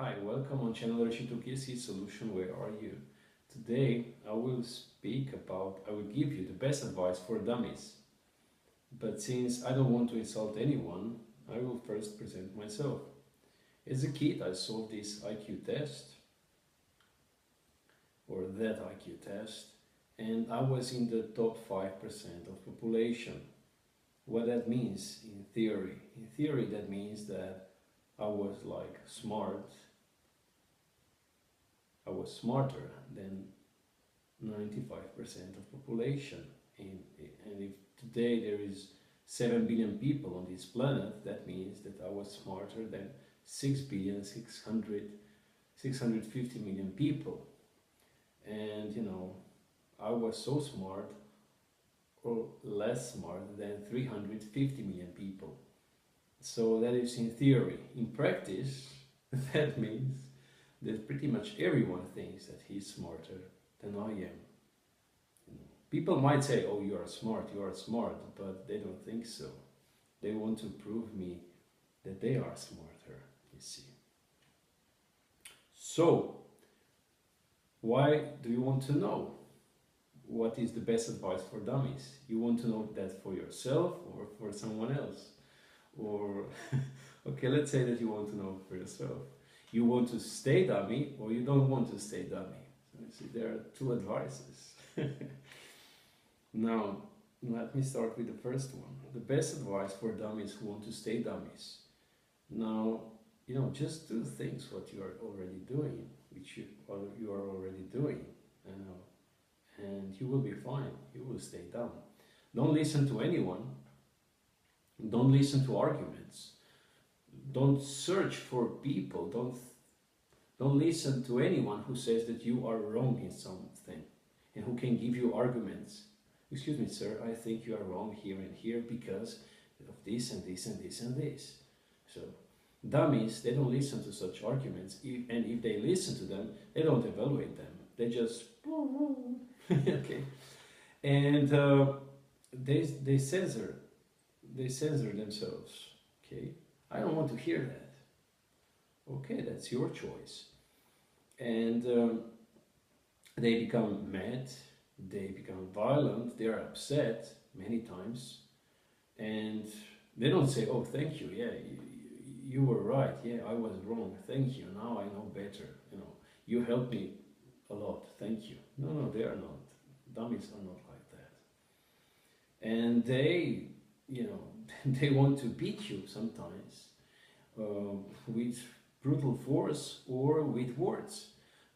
Hi, welcome on channel Rashid Solution. Where are you? Today I will I will give you the best advice for dummies. But since I don't want to insult anyone, I will first present myself. As a kid, I solved this IQ test or that IQ test, and I was in the top 5% of population. What that means in theory? In theory, that means that I was like smart I was smarter than 95% of population. And if today there is 7 billion people on this planet, that means that I was smarter than 6,650,000,000 people. And I was so smart or less smart than 350 million people. So that is in theory. In practice, that means that pretty much everyone thinks that he's smarter than I am. People might say, oh, you are smart, but they don't think so. They want to prove me that they are smarter, you see. So, why do you want to know what is the best advice for dummies? You want to know that for yourself or for someone else? Or, okay, let's say that you want to know for yourself. You want to stay dummy or you don't want to stay dummy. So you see, there are two advices. Now, let me start with the first one. The best advice for dummies who want to stay dummies. Now, just do things what you are already doing, which you are already doing, and you will be fine. You will stay dumb. Don't listen to anyone. Don't listen to arguments. Don't search for people. Don't listen to anyone who says that you are wrong in something and who can give you arguments. Excuse me, sir, I think you are wrong here and here because of this and this and this and this. So, dummies, they don't listen to such arguments, and if they listen to them, they don't evaluate them. They just okay, and they censor themselves. Okay, I don't want to hear that. Okay, that's your choice. And they become mad, they become violent, they are upset many times, and they don't say, oh, thank you, yeah, you were right, yeah, I was wrong, thank you, now I know better, you helped me a lot, thank you. No, they are not. Dummies are not like that. And they, they want to beat you sometimes with brutal force or with words.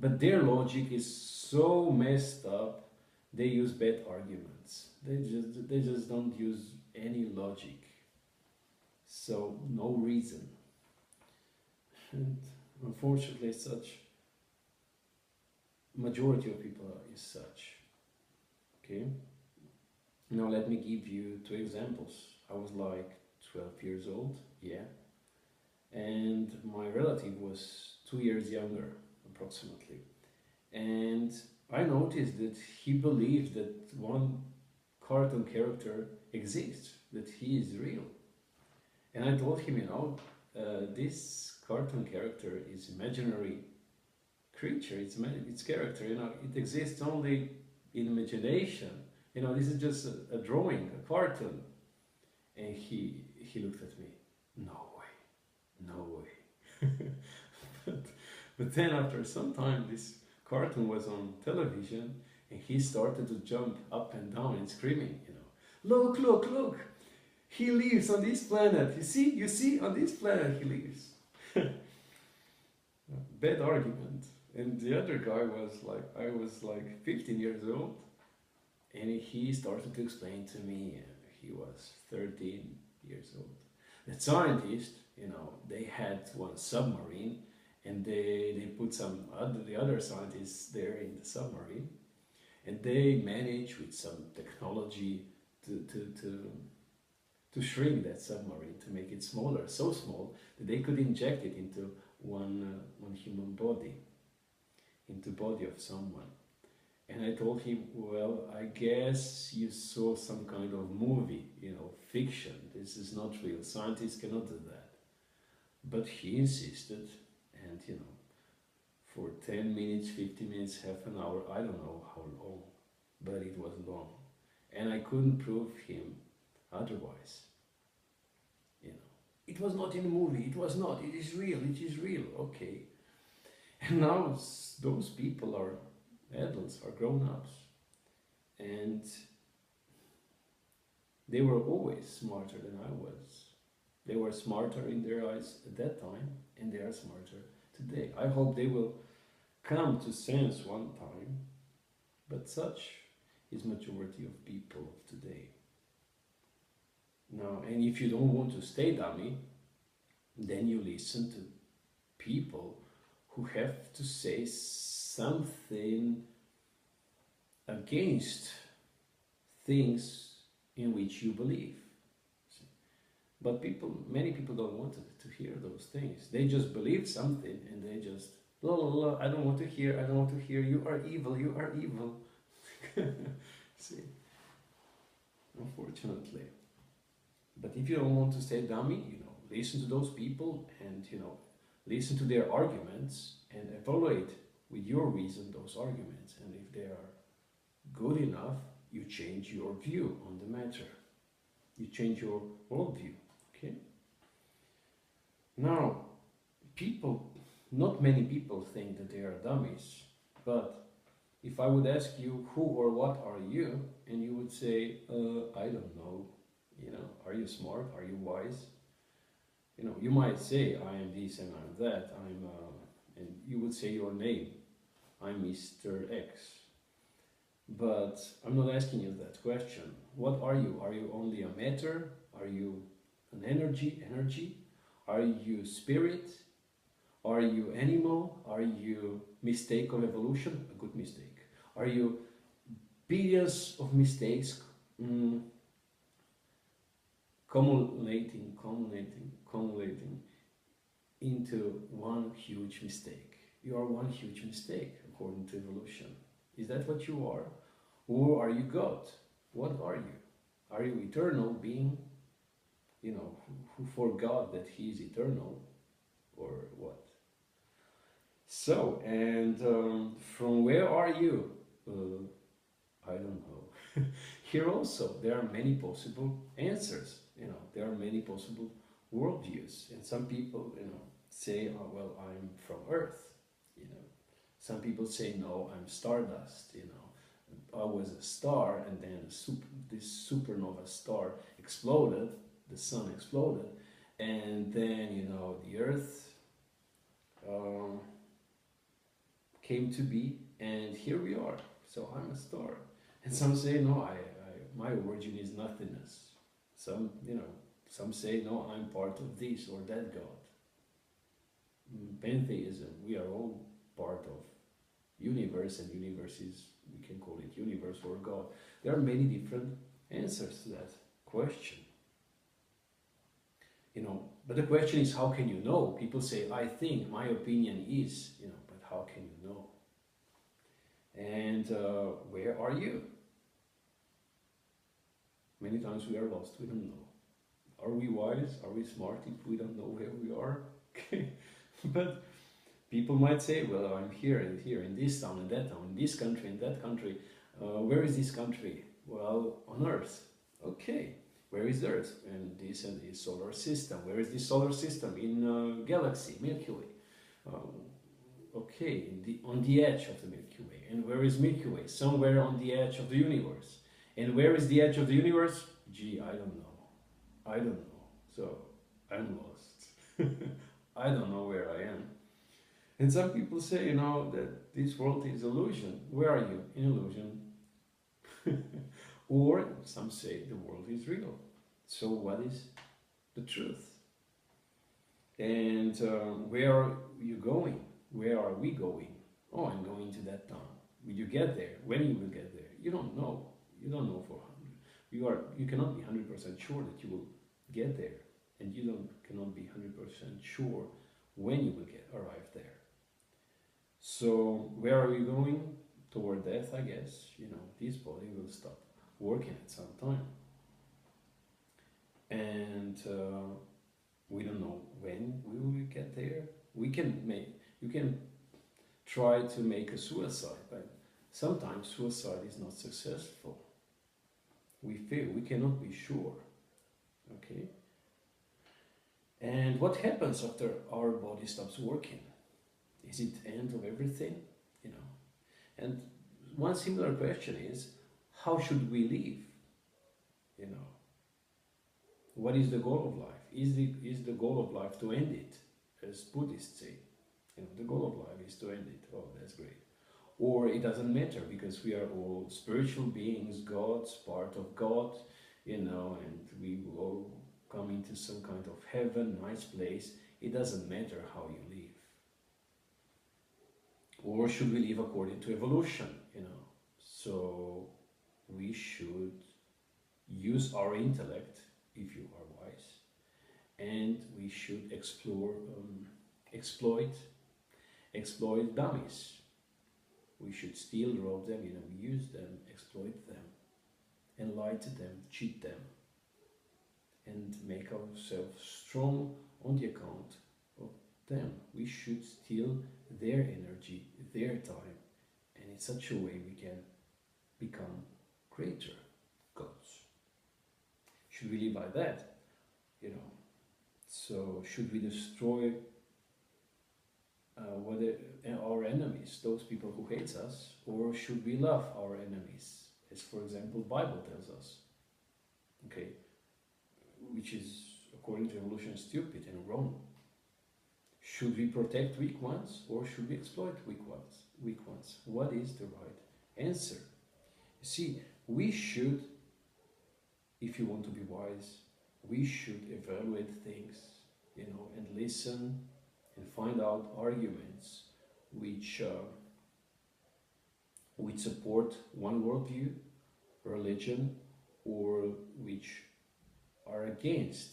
But their logic is so messed up, they use bad arguments. They just don't use any logic. So no reason. And unfortunately such majority of people is such. Okay? Now let me give you two examples. I was like 12 years old, yeah. And my relative was 2 years younger, approximately. And I noticed that he believed that one cartoon character exists, that he is real. And I told him, this cartoon character is imaginary creature, it's character, it exists only in imagination. This is just a drawing, a cartoon. And he looked at me, no way. but then after some time, this cartoon was on television, and he started to jump up and down and screaming, look, he lives on this planet, you see, on this planet he lives. Bad argument. And the other guy I was like 15 years old, and he started to explain to me, he was 13 years old, that scientists, they had one submarine, and they put the other scientists there in the submarine, and they managed with some technology to shrink that submarine, to make it smaller, so small that they could inject it into one human body, into body of someone. And I told him, well, I guess you saw some kind of movie, fiction. This is not real. Scientists cannot do that. But he insisted, And for 10 minutes, 50 minutes, half an hour, I don't know how long, but it was long. And I couldn't prove him otherwise. You know, it was not in the movie, it was not, it is real, okay. And now those people are adults, are grown ups, and they were always smarter than I was. They were smarter in their eyes at that time, and they are smarter today. I hope they will come to sense one time, but such is majority of people of today. Now, and if you don't want to stay dummy, then you listen to people who have to say something against things in which you believe. But many people don't want to hear those things. They just believe something and they just, la la la, I don't want to hear, I don't want to hear, you are evil, you are evil. See, unfortunately. But if you don't want to stay dummy, listen to those people and, listen to their arguments and evaluate with your reason those arguments. And if they are good enough, you change your view on the matter. You change your worldview, okay? Now, not many people think that they are dummies, but if I would ask you who or what are you, and you would say, I don't know, are you smart, are you wise? You might say, I am this and I'm that, and you would say your name, I'm Mr. X. But I'm not asking you that question. What are you? Are you only a matter? Are you an energy? Are you spirit? Are you animal? Are you mistake of evolution? A good mistake. Are you billions of mistakes cumulating into one huge mistake? You are one huge mistake according to evolution. Is that what you are? Or are you God? What are you? Are you eternal being, who forgot that he is eternal? Or what? So, and from where are you? I don't know. Here also, there are many possible answers. There are many possible worldviews. And some people, say, oh, well, I'm from Earth. Some people say, no, I'm stardust, I was a star, and then this supernova star exploded, the sun exploded, and then, the Earth came to be, and here we are. So I'm a star. And some say, no, my origin is nothingness. Some say, no, I'm part of this or that God. Pantheism, we are all part of universe, and universe is, we can call it universe or God. There are many different answers to that question. But the question is, how can you know? People say, I think, my opinion is, but how can you know? And where are you? Many times we are lost, we don't know. Are we wise? Are we smart if we don't know where we are? But people might say, well, I'm here and here, in this town and that town, in this country and that country. Where is this country? Well, on Earth. Okay, where is Earth? And this solar system. Where is this solar system? In galaxy, Milky Way. Okay, on the edge of the Milky Way. And where is Milky Way? Somewhere on the edge of the universe. And where is the edge of the universe? Gee, I don't know. So, I'm lost. I don't know where I am. And some people say, that this world is illusion. Where are you? In illusion. Or some say the world is real. So what is the truth? And where are you going? Where are we going? Oh, I'm going to that town. Will you get there? When you will get there? You don't know. You don't know for 100. You cannot be 100% sure that you will get there. And you cannot be 100% sure when you will arrive there. So where are we going? Toward death, I guess. This body will stop working at some time. And we don't know when we will get there, We can make, you can try to make a suicide, but sometimes suicide is not successful. We fail, we cannot be sure. Okay? And what happens after our body stops working? Is it the end of everything? You know? And one similar question is, how should we live? You know, what is the goal of life? Is the goal of life to end it, as Buddhists say? You know, the goal of life is to end it. Oh, that's great. Or it doesn't matter because we are all spiritual beings, gods, part of God, you know, and we will all come into some kind of heaven, nice place. It doesn't matter how you live. Or should we live according to evolution, you know? So we should use our intellect, if you are wise, and we should explore, exploit dummies. We should steal, rob them, you know, use them, exploit them, and lie to them, cheat them, and make ourselves strong on the account of them. We should steal their energy, their time, and in such a way we can become greater gods. Should we live by that? You know, so should we destroy our enemies, those people who hate us, or should we love our enemies, as for example Bible tells us? Okay, which is according to evolution stupid and wrong. Should we protect weak ones or should we exploit weak ones? What is the right answer? You see, we should, if you want to be wise, we should evaluate things, you know, and listen and find out arguments which support one worldview, religion, or which are against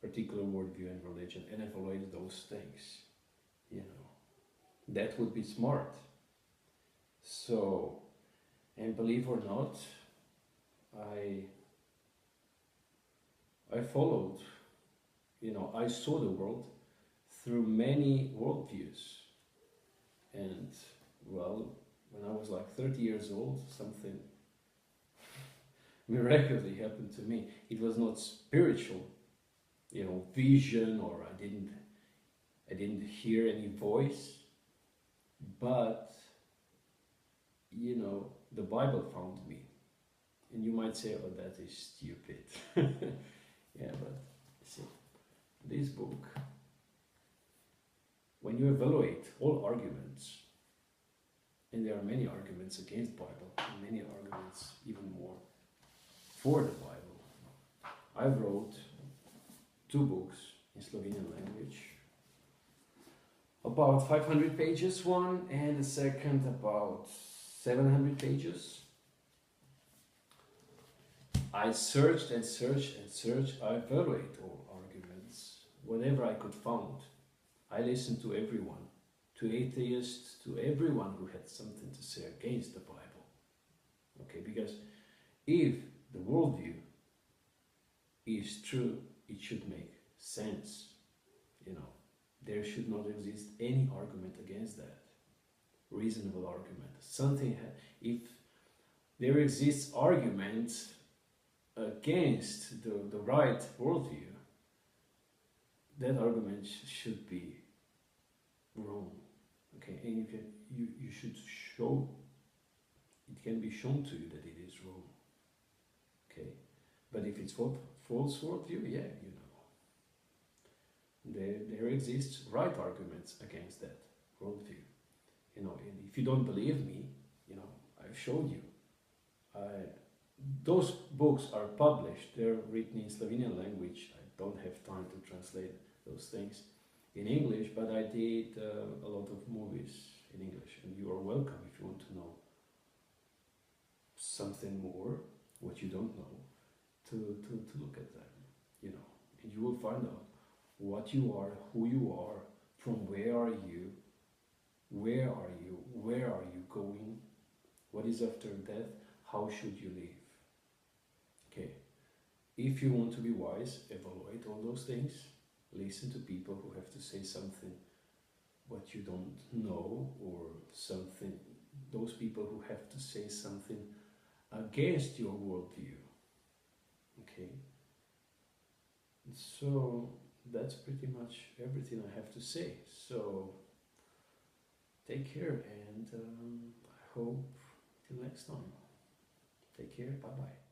particular worldview and religion, and evaluate those things. You know, that would be smart. So, and believe or not, I followed, you know, I saw the world through many worldviews. And well, when I was like 30 years old, something miraculously happened to me. It was not spiritual, you know, vision, or I didn't hear any voice, but you know, the Bible found me. And you might say, oh, that is stupid. Yeah, but see, this book, when you evaluate all arguments, and there are many arguments against Bible, and many arguments even more for the Bible. I wrote 2 books in Slovenian language, about 500 pages one, and the second about 700 pages. I searched and searched and searched. I evaluated all arguments, whatever I could find. I listened to everyone, to atheists, to everyone who had something to say against the Bible. Okay, because if the worldview is true, it should make sense. You know, there should not exist any argument against that. Reasonable argument. If there exists argument against the right worldview, that argument should be wrong. Okay, and you should show, it can be shown to you that it is wrong. Okay, but if it's false worldview, yeah, you know, there exists right arguments against that worldview. You know, and if you don't believe me, you know, I've showed you. Those books are published. They're written in Slovenian language. I don't have time to translate those things in English, but I did a lot of movies in English, and you are welcome if you want to know something more, what you don't know, to look at them, you know, and you will find out what you are, who you are, from where are you, where are you going, what is after death, how should you live. Okay, if you want to be wise, evaluate all those things, listen to people who have to say something what you don't know, or something, those people who have to say something against your worldview. Okay? So that's pretty much everything I have to say. So take care, and I hope till next time. Take care. Bye bye.